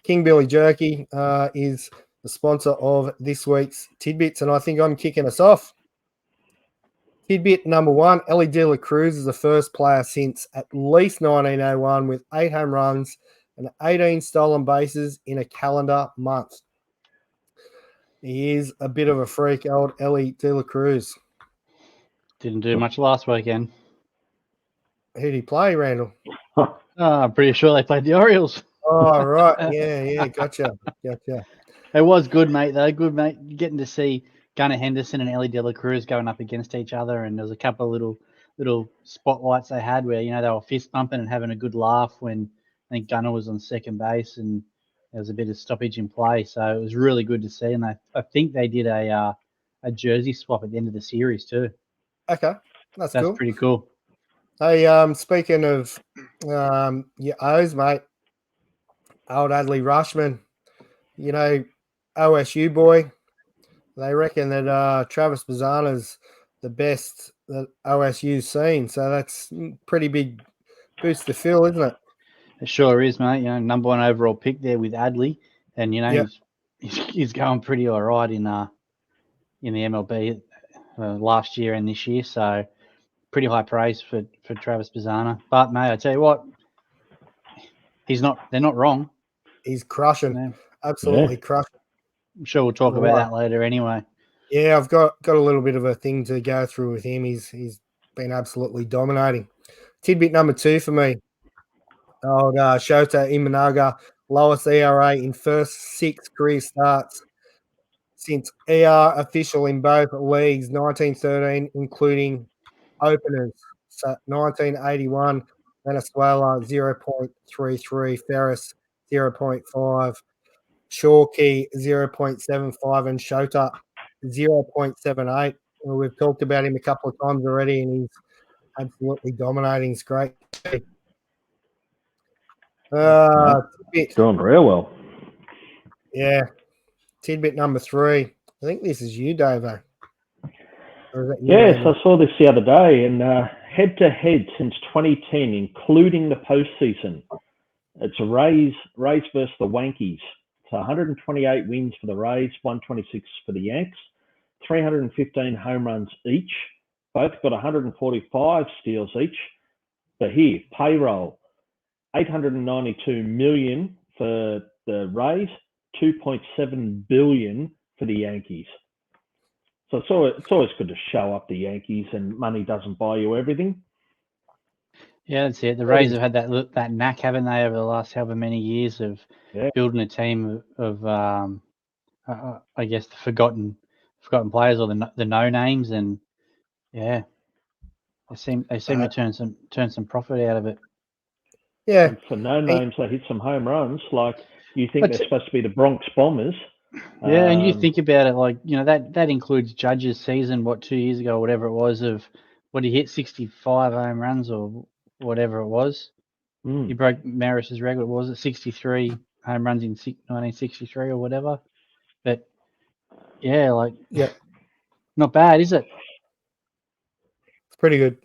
King Billy Jerky is the sponsor of this week's Tidbits, and I think I'm kicking us off. Tidbit number 1, Ellie De La Cruz is the first player since at least 1901 with 8 home runs and 18 stolen bases in a calendar month. He is a bit of a freak, old Ellie De La Cruz. Didn't do much last weekend. Who did he play, Randall? I'm pretty sure they played the Orioles. Oh, right. Yeah, gotcha. It was good, mate, though. Good, mate. Getting to see Gunnar Henderson and Ellie De La Cruz going up against each other, and there was a couple of little spotlights they had where, they were fist bumping and having a good laugh when I think Gunnar was on second base and there was a bit of stoppage in play. So it was really good to see, and I think they did a jersey swap at the end of the series too. Okay, that's cool. Pretty cool. Hey, speaking of your O's, mate, old Adley Rushman, OSU boy, they reckon that Travis Bazzana's the best that OSU's seen. So that's pretty big boost to Phil, isn't it? It sure is, mate. Number 1 overall pick there with Adley, and Yep. he's going pretty all right in the MLB last year and this year. So pretty high praise for Travis Bazzana. But mate, I tell you what, they're not wrong. He's crushing, absolutely crushing. I'm sure we'll talk about that later anyway. Yeah, I've got a little bit of a thing to go through with him. He's been absolutely dominating. Tidbit number 2 for me. Shota Imanaga, lowest ERA in first 6 career starts since ER official in both leagues, 1913, including openers. So 1981, Venezuela 0.33, Ferris 0.5, Shawkey 0.75, and Shota 0.78. We've talked about him a couple of times already, and he's absolutely dominating. It's great. Doing real well. Yeah. Tidbit number 3. I think this is you, Davo. Yes, I saw this the other day, and head-to-head since 2010, including the postseason, it's Rays versus the Wankies. So 128 wins for the Rays, 126 for the Yanks, 315 home runs each. Both got 145 steals each. But here, payroll, $892 million for the Rays, $2.7 billion for the Yankees. So it's always good to show up the Yankees, and money doesn't buy you everything. Yeah, that's it. The Rays have had that knack, haven't they, over the last however many years of building a team of I guess the forgotten players or the no names, and they seem to turn some profit out of it. Yeah, and for no names, they hit some home runs. Like, you think they're supposed to be the Bronx Bombers. Yeah, and you think about it, like, that includes Judge's season, 2 years ago, whatever it was, of what he hit 65 home runs or whatever it was. He broke Maris's record. Was it 63 home runs in 1963 or whatever? But not bad, is it? It's pretty good.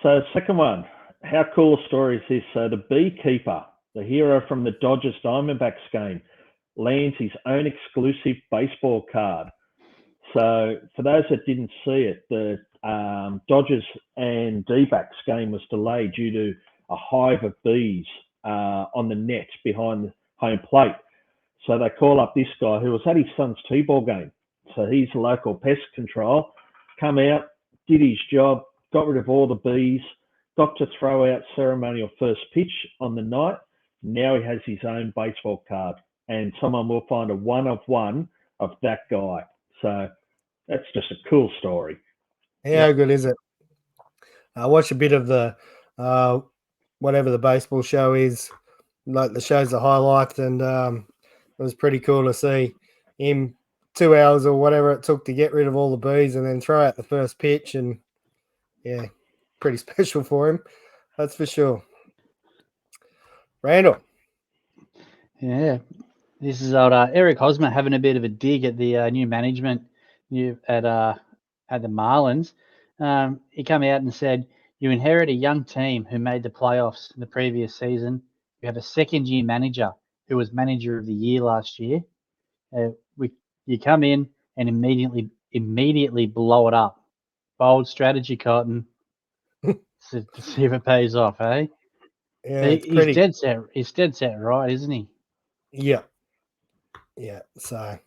So, second one, how cool a story is this? So, the Beekeeper, the hero from the Dodgers Diamondbacks game, lands his own exclusive baseball card. So, for those that didn't see it, the Dodgers and D-backs game was delayed due to a hive of bees on the net behind the home plate. So they call up this guy who was at his son's T-ball game. So he's local pest control, come out, did his job, got rid of all the bees, got to throw out ceremonial first pitch on the night. Now he has his own baseball card, and someone will find a one-of-one of that guy. So that's just a cool story. How good is it? I watch a bit of the whatever the baseball show is, like the shows are highlights, and it was pretty cool to see him 2 hours or whatever it took to get rid of all the bees and then throw out the first pitch, and pretty special for him, that's for sure. Randall. Yeah, this is old Eric Hosmer having a bit of a dig at the new management at the Marlins. He came out and said, "You inherit a young team who made the playoffs in the previous season. We have a second-year manager who was manager of the year last year. You come in and immediately blow it up. Bold strategy, Cotton. to see if it pays off, eh? Yeah, He's dead set. He's dead set, right? Isn't he? Yeah. So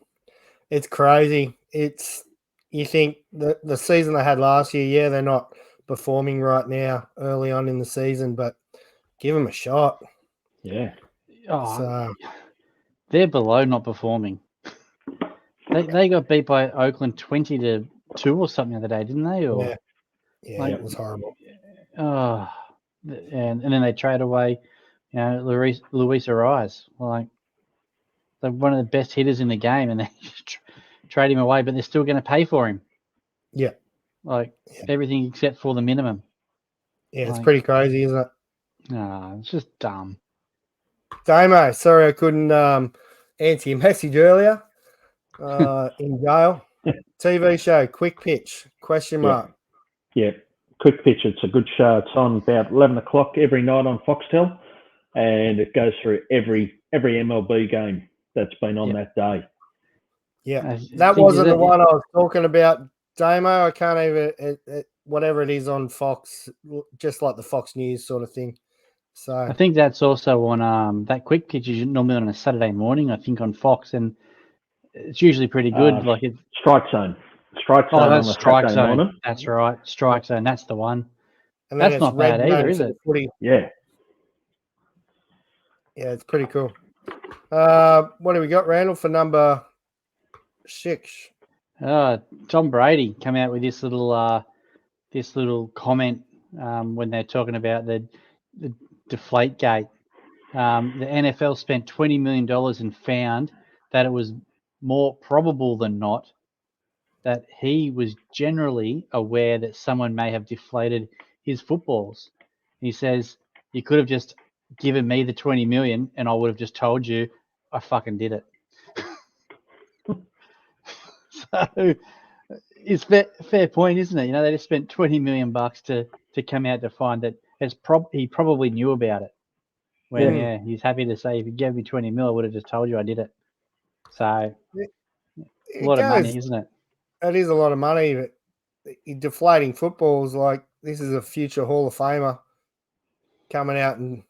it's crazy. You think the season they had last year, yeah, they're not performing right now early on in the season, but give them a shot. Yeah. Oh, So they're below not performing. They got beat by Oakland 20-2 or something the other day, didn't they? Or yeah, it was horrible. Oh, and then they trade away, Luis Ariz. Like, they're one of the best hitters in the game, and they just trade him away, but they're still going to pay for him. Yeah. Everything except for the minimum. Yeah, it's pretty crazy, isn't it? It's just dumb. Damo, sorry I couldn't answer your message earlier. In jail. TV show, Quick Pitch, ? Yeah, Quick Pitch. It's a good show. It's on about 11 o'clock every night on Foxtel, and it goes through every MLB game that's been on that day. Yeah, that wasn't the one I was talking about, Damo. I can't even, whatever it is on Fox, just like the Fox News sort of thing. So I think that's also on that Quick Pitch is normally on a Saturday morning, I think, on Fox, and it's usually pretty good. Strike Zone. Strike Zone on a Strike Saturday Zone. morning. That's right. Strike Zone. That's the one. And then that's not bad either, is it? Footy. Yeah. Yeah, it's pretty cool. What do we got, Randall, for number 6? Tom Brady came out with this little comment when they're talking about the Deflate Gate. The NFL spent $20 million and found that it was more probable than not that he was generally aware that someone may have deflated his footballs. He says, you could have just given me the 20 million and I would have just told you I fucking did it. So it's fair point, isn't it? They just spent 20 million bucks to come out to find that he probably knew about it. When he's happy to say, if you gave me 20 mil, I would have just told you I did it. So a lot of money, isn't it? It is a lot of money, but deflating footballs, like, this is a future Hall of Famer coming out and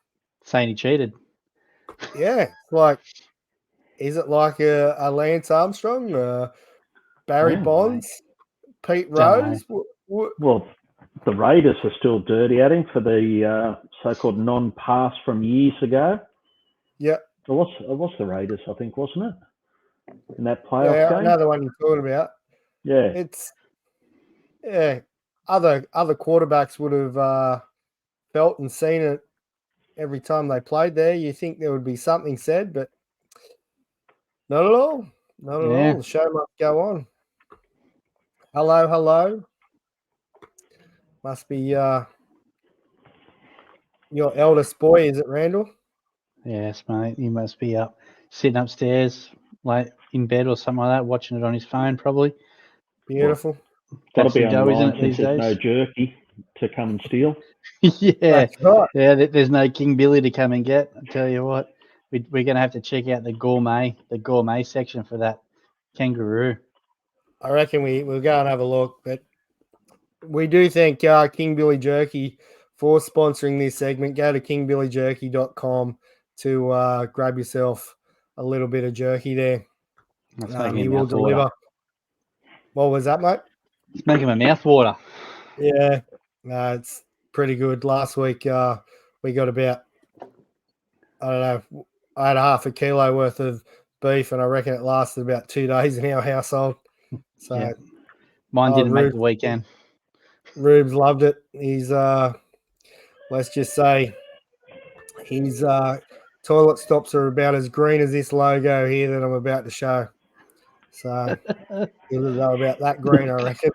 saying he cheated. Yeah, like, is it like a Lance Armstrong, Barry Bonds, Pete Rose? Well, the Raiders are still dirty at him for the so-called non-pass from years ago. Yeah. It was the Raiders, I think, wasn't it? In that playoff game? Another one you're talking about. Yeah. Other quarterbacks would have felt and seen it every time they played there. You think there would be something said, but not at all. Not at all. The show must go on. Hello. Must be your eldest boy, is it, Randall? Yes, mate. He must be up, sitting upstairs, like in bed or something like that, watching it on his phone, probably. Beautiful. That'll be online since there's no jerky to come and steal. Yeah. That's right. Yeah, there's no King Billy to come and get. I tell you what, we're going to have to check out the gourmet section for that kangaroo. I reckon we'll go and have a look, but we do thank King Billy Jerky for sponsoring this segment. Go to kingbillyjerky.com to grab yourself a little bit of jerky there. He will deliver. Water. What was that, mate? It's making my mouth water. Yeah, it's pretty good. Last week we got about, I don't know, I had half a kilo worth of beef, and I reckon it lasted about 2 days in our household. So mine didn't make the weekend. Rubes loved it. He's let's just say his toilet stops are about as green as this logo here that I'm about to show. So they were about that green, I reckon.